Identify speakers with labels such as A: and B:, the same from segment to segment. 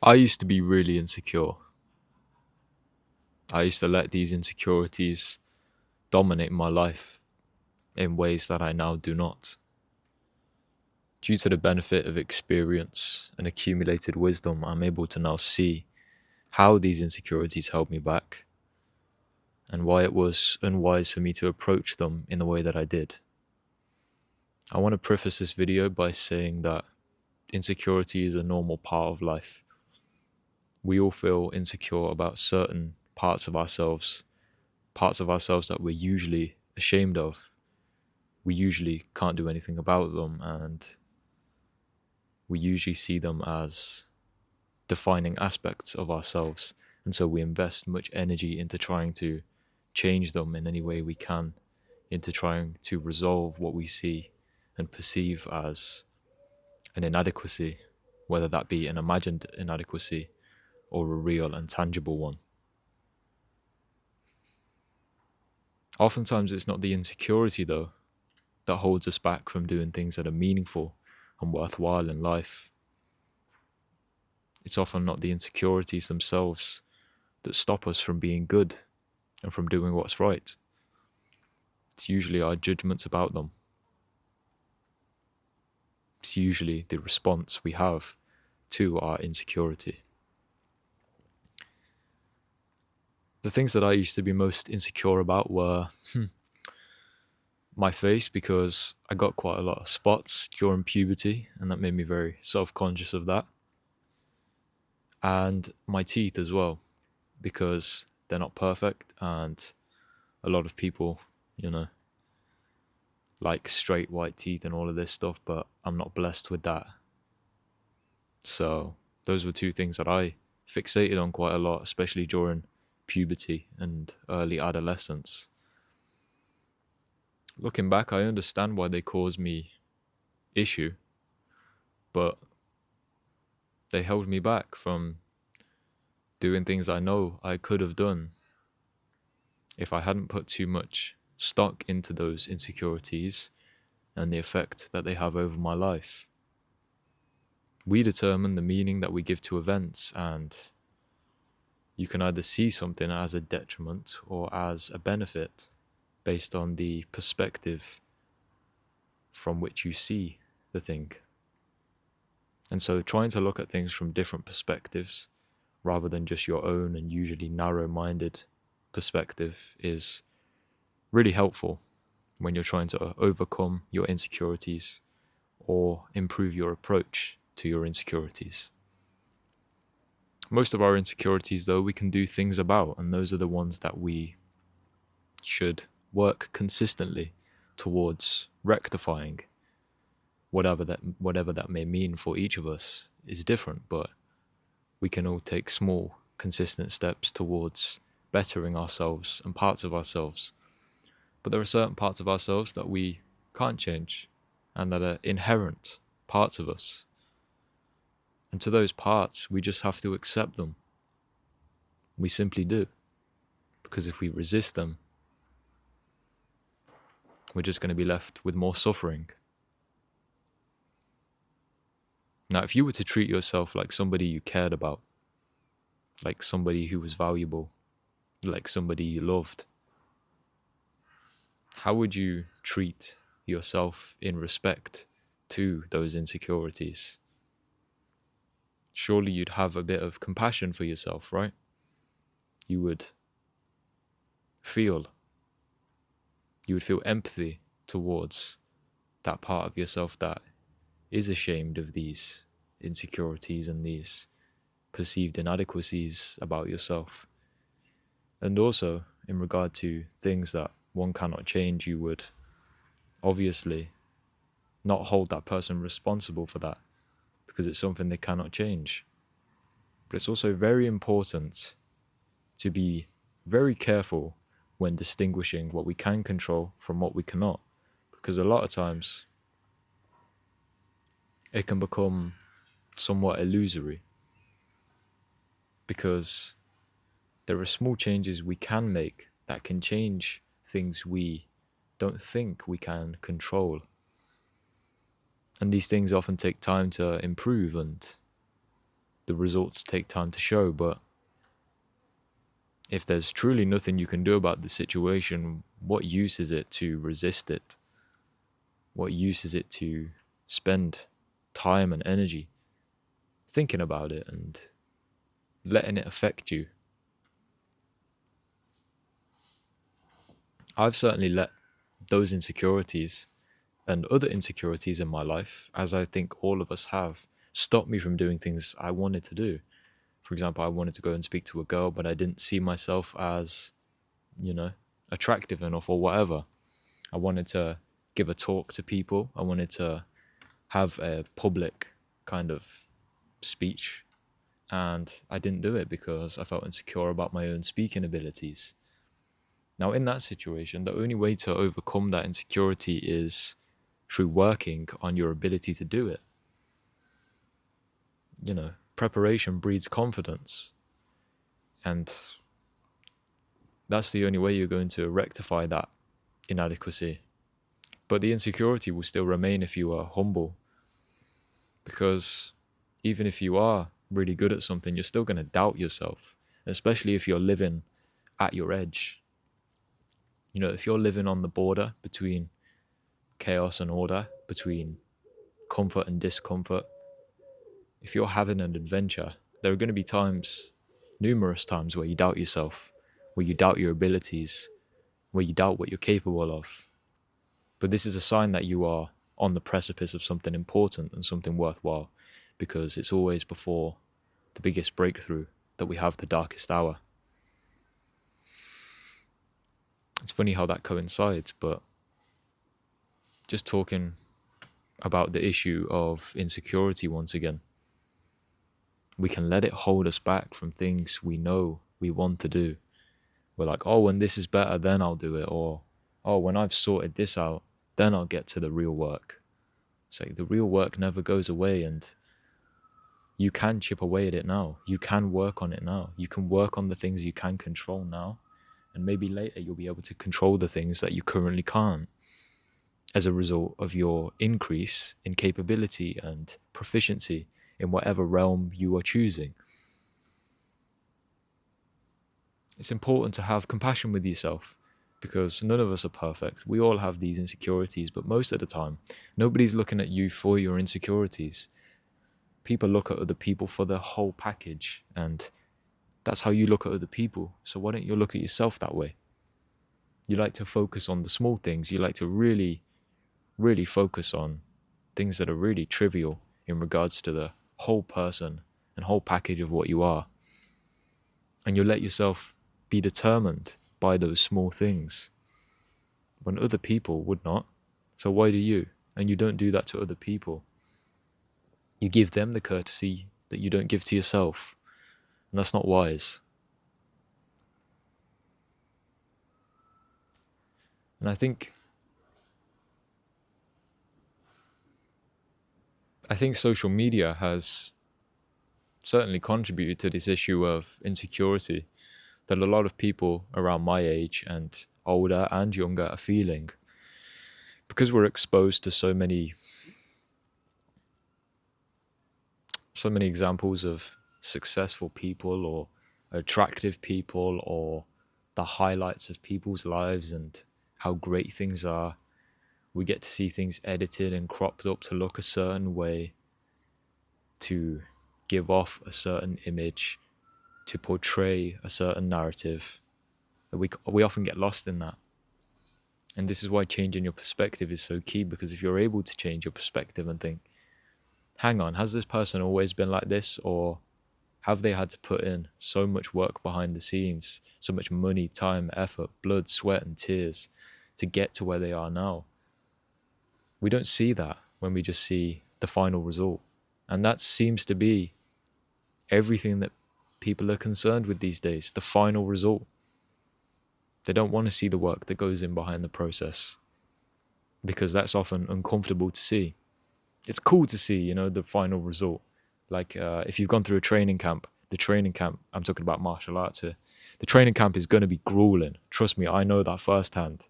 A: I used to be really insecure. I used to let these insecurities dominate my life in ways that I now do not. Due to the benefit of experience and accumulated wisdom, I'm able to now see how these insecurities held me back and why it was unwise for me to approach them in the way that I did. I want to preface this video by saying that insecurity is a normal part of life. We all feel insecure about certain parts of ourselves that we're usually ashamed of. We usually can't do anything about them, and we usually see them as defining aspects of ourselves. And so we invest much energy into trying to change them in any way we can, into trying to resolve what we see and perceive as an inadequacy, whether that be an imagined inadequacy or a real and tangible one. Oftentimes, it's not the insecurity, though, that holds us back from doing things that are meaningful and worthwhile in life. It's often not the insecurities themselves that stop us from being good and from doing what's right. It's usually our judgments about them. It's usually the response we have to our insecurity. The things that I used to be most insecure about were my face, because I got quite a lot of spots during puberty, and that made me very self-conscious of that. And my teeth as well, because they're not perfect, and a lot of people, like straight white teeth and all of this stuff, but I'm not blessed with that. So those were two things that I fixated on quite a lot, especially during puberty and early adolescence. Looking back, I understand why they caused me issue, but they held me back from doing things I know I could have done if I hadn't put too much stock into those insecurities and the effect that they have over my life. We determine the meaning that we give to events, and you can either see something as a detriment or as a benefit based on the perspective from which you see the thing. And so trying to look at things from different perspectives rather than just your own and usually narrow-minded perspective is really helpful when you're trying to overcome your insecurities or improve your approach to your insecurities. Most of our insecurities, though, we can do things about, and those are the ones that we should work consistently towards rectifying. Whatever that may mean for each of us is different, but we can all take small, consistent steps towards bettering ourselves and parts of ourselves. But there are certain parts of ourselves that we can't change and that are inherent parts of us. And to those parts, we just have to accept them. We simply do. Because if we resist them, we're just going to be left with more suffering. Now, if you were to treat yourself like somebody you cared about, like somebody who was valuable, like somebody you loved, how would you treat yourself in respect to those insecurities? Surely you'd have a bit of compassion for yourself, right? You would feel empathy towards that part of yourself that is ashamed of these insecurities and these perceived inadequacies about yourself. And also, in regard to things that one cannot change, you would obviously not hold that person responsible for that because it's something they cannot change. But it's also very important to be very careful when distinguishing what we can control from what we cannot, because a lot of times it can become somewhat illusory, because there are small changes we can make that can change things we don't think we can control. And these things often take time to improve, and the results take time to show. But if there's truly nothing you can do about the situation, what use is it to resist it? What use is it to spend time and energy thinking about it and letting it affect you? I've certainly let those insecurities and other insecurities in my life, as I think all of us have, stop me from doing things I wanted to do. For example, I wanted to go and speak to a girl, but I didn't see myself as, attractive enough or whatever. I wanted to give a talk to people. I wanted to have a public kind of speech, and I didn't do it because I felt insecure about my own speaking abilities. Now, in that situation, the only way to overcome that insecurity is through working on your ability to do it. Preparation breeds confidence. And that's the only way you're going to rectify that inadequacy. But the insecurity will still remain if you are humble. Because even if you are really good at something, you're still going to doubt yourself, especially if you're living at your edge. If you're living on the border between chaos and order, between comfort and discomfort, if you're having an adventure, there are going to be times, numerous times, where you doubt yourself, where you doubt your abilities, where you doubt what you're capable of. But this is a sign that you are on the precipice of something important and something worthwhile, because it's always before the biggest breakthrough that we have the darkest hour. It's funny how that coincides, but just talking about the issue of insecurity once again, we can let it hold us back from things we know we want to do. We're like, oh, when this is better, then I'll do it. Or, oh, when I've sorted this out, then I'll get to the real work. It's like the real work never goes away, and you can chip away at it now. You can work on it now. You can work on the things you can control now. And maybe later you'll be able to control the things that you currently can't, as a result of your increase in capability and proficiency in whatever realm you are choosing. It's important to have compassion with yourself, because none of us are perfect. We all have these insecurities, but most of the time, nobody's looking at you for your insecurities. People look at other people for the whole package, and that's how you look at other people. So why don't you look at yourself that way? You like to focus on the small things. You like to really, really focus on things that are really trivial in regards to the whole person and whole package of what you are. And you let yourself be determined by those small things when other people would not. So why do you? And you don't do that to other people. You give them the courtesy that you don't give to yourself. And that's not wise. And I think social media has certainly contributed to this issue of insecurity that a lot of people around my age and older and younger are feeling, because we're exposed to so many examples of successful people or attractive people, or the highlights of people's lives and how great things are. We get to see things edited and cropped up to look a certain way, to give off a certain image, to portray a certain narrative. We often get lost in that. And this is why changing your perspective is so key, because if you're able to change your perspective and think, hang on, has this person always been like this? Or have they had to put in so much work behind the scenes, so much money, time, effort, blood, sweat, and tears to get to where they are now? We don't see that when we just see the final result. And that seems to be everything that people are concerned with these days, the final result. They don't want to see the work that goes in behind the process, because that's often uncomfortable to see. It's cool to see, the final result. Like if you've gone through a training camp, I'm talking about martial arts here, the training camp is going to be grueling. Trust me, I know that firsthand.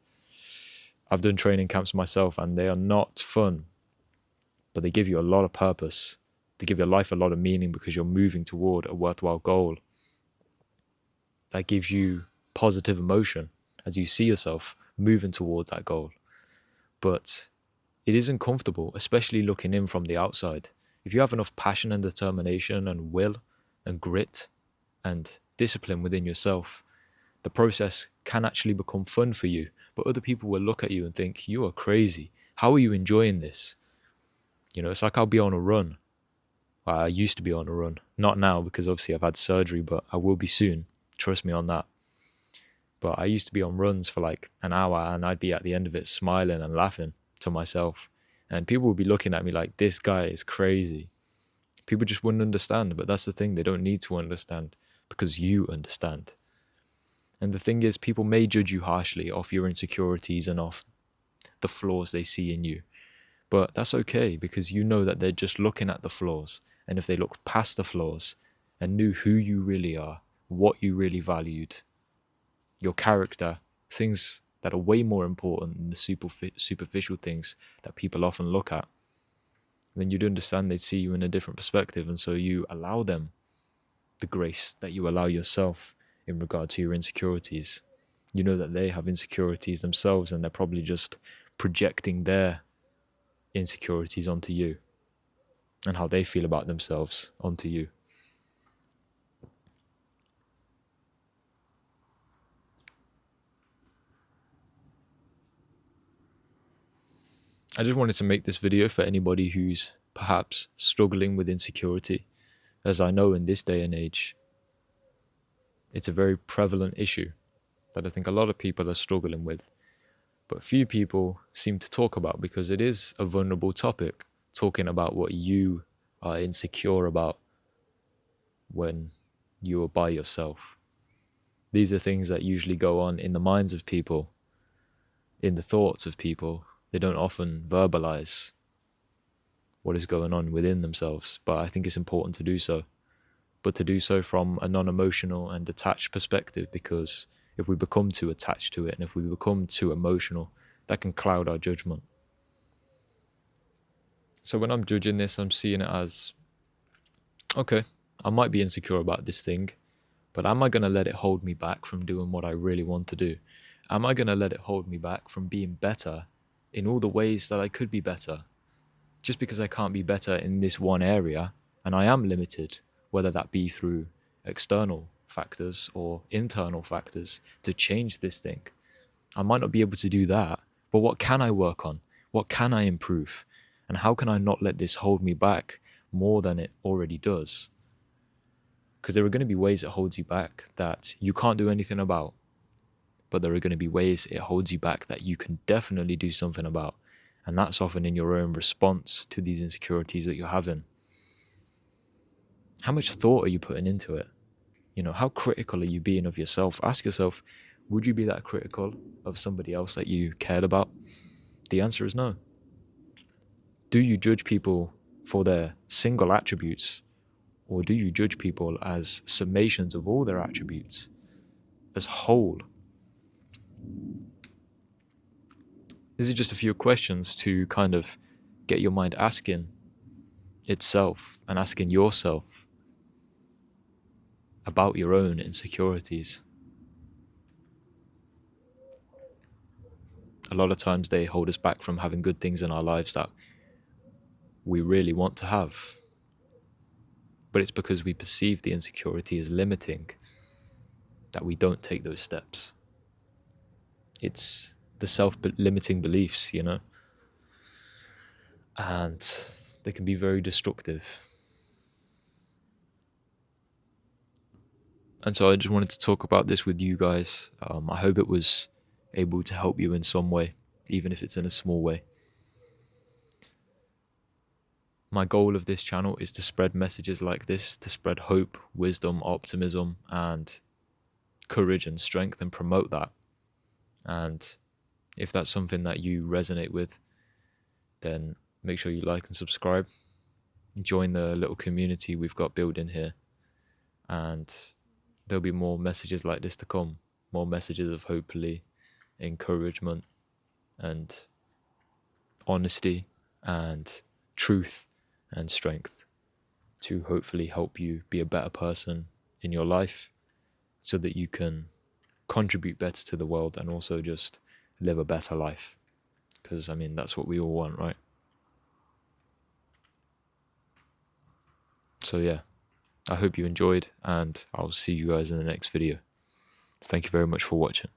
A: I've done training camps myself and they are not fun, but they give you a lot of purpose. They give your life a lot of meaning because you're moving toward a worthwhile goal. That gives you positive emotion as you see yourself moving towards that goal. But it isn't comfortable, especially looking in from the outside. If you have enough passion and determination and will and grit and discipline within yourself, the process can actually become fun for you. But other people will look at you and think, you are crazy. How are you enjoying this? You know, it's like I'll be on a run. I used to be on a run. Not now, because obviously I've had surgery, but I will be soon. Trust me on that. But I used to be on runs for like an hour, and I'd be at the end of it smiling and laughing to myself. And people would be looking at me like, this guy is crazy. People just wouldn't understand. But that's the thing. They don't need to understand because you understand. And the thing is, people may judge you harshly off your insecurities and off the flaws they see in you. But that's okay, because you know that they're just looking at the flaws. And if they looked past the flaws and knew who you really are, what you really valued, your character, things that are way more important than the superficial things that people often look at, then you'd understand they'd see you in a different perspective. And so you allow them the grace that you allow yourself in regard to your insecurities. You know that they have insecurities themselves, and they're probably just projecting their insecurities onto you and how they feel about themselves onto you. I just wanted to make this video for anybody who's perhaps struggling with insecurity, as I know in this day and age, it's a very prevalent issue that I think a lot of people are struggling with, but few people seem to talk about, because it is a vulnerable topic, talking about what you are insecure about when you are by yourself. These are things that usually go on in the minds of people, in the thoughts of people. They don't often verbalize what is going on within themselves, but I think it's important to do so. But to do so from a non-emotional and detached perspective, because if we become too attached to it and if we become too emotional, that can cloud our judgment. So when I'm judging this, I'm seeing it as, okay, I might be insecure about this thing, but am I going to let it hold me back from doing what I really want to do? Am I going to let it hold me back from being better in all the ways that I could be better? Just because I can't be better in this one area, and I am limited, whether that be through external factors or internal factors, to change this thing. I might not be able to do that, but what can I work on? What can I improve? And how can I not let this hold me back more than it already does? Because there are going to be ways it holds you back that you can't do anything about, but there are going to be ways it holds you back that you can definitely do something about. And that's often in your own response to these insecurities that you're having. How much thought are you putting into it? You know, how critical are you being of yourself? Ask yourself, would you be that critical of somebody else that you cared about? The answer is no. Do you judge people for their single attributes, or do you judge people as summations of all their attributes, as whole? This is just a few questions to kind of get your mind asking itself and asking yourself about your own insecurities. A lot of times they hold us back from having good things in our lives that we really want to have. But it's because we perceive the insecurity as limiting that we don't take those steps. It's the self-limiting beliefs, you know, and they can be very destructive. And so I just wanted to talk about this with you guys. I hope it was able to help you in some way, even if it's in a small way. My goal of this channel is to spread messages like this, to spread hope, wisdom, optimism, and courage and strength, and promote that. And if that's something that you resonate with, then make sure you like and subscribe. Join the little community we've got built in here. And there'll be more messages like this to come. More messages of hopefully encouragement and honesty and truth and strength. to hopefully help you be a better person in your life so that you can contribute better to the world and also just live a better life. Because, I mean, that's what we all want, right? So, yeah, I hope you enjoyed, and I'll see you guys in the next video. Thank you very much for watching.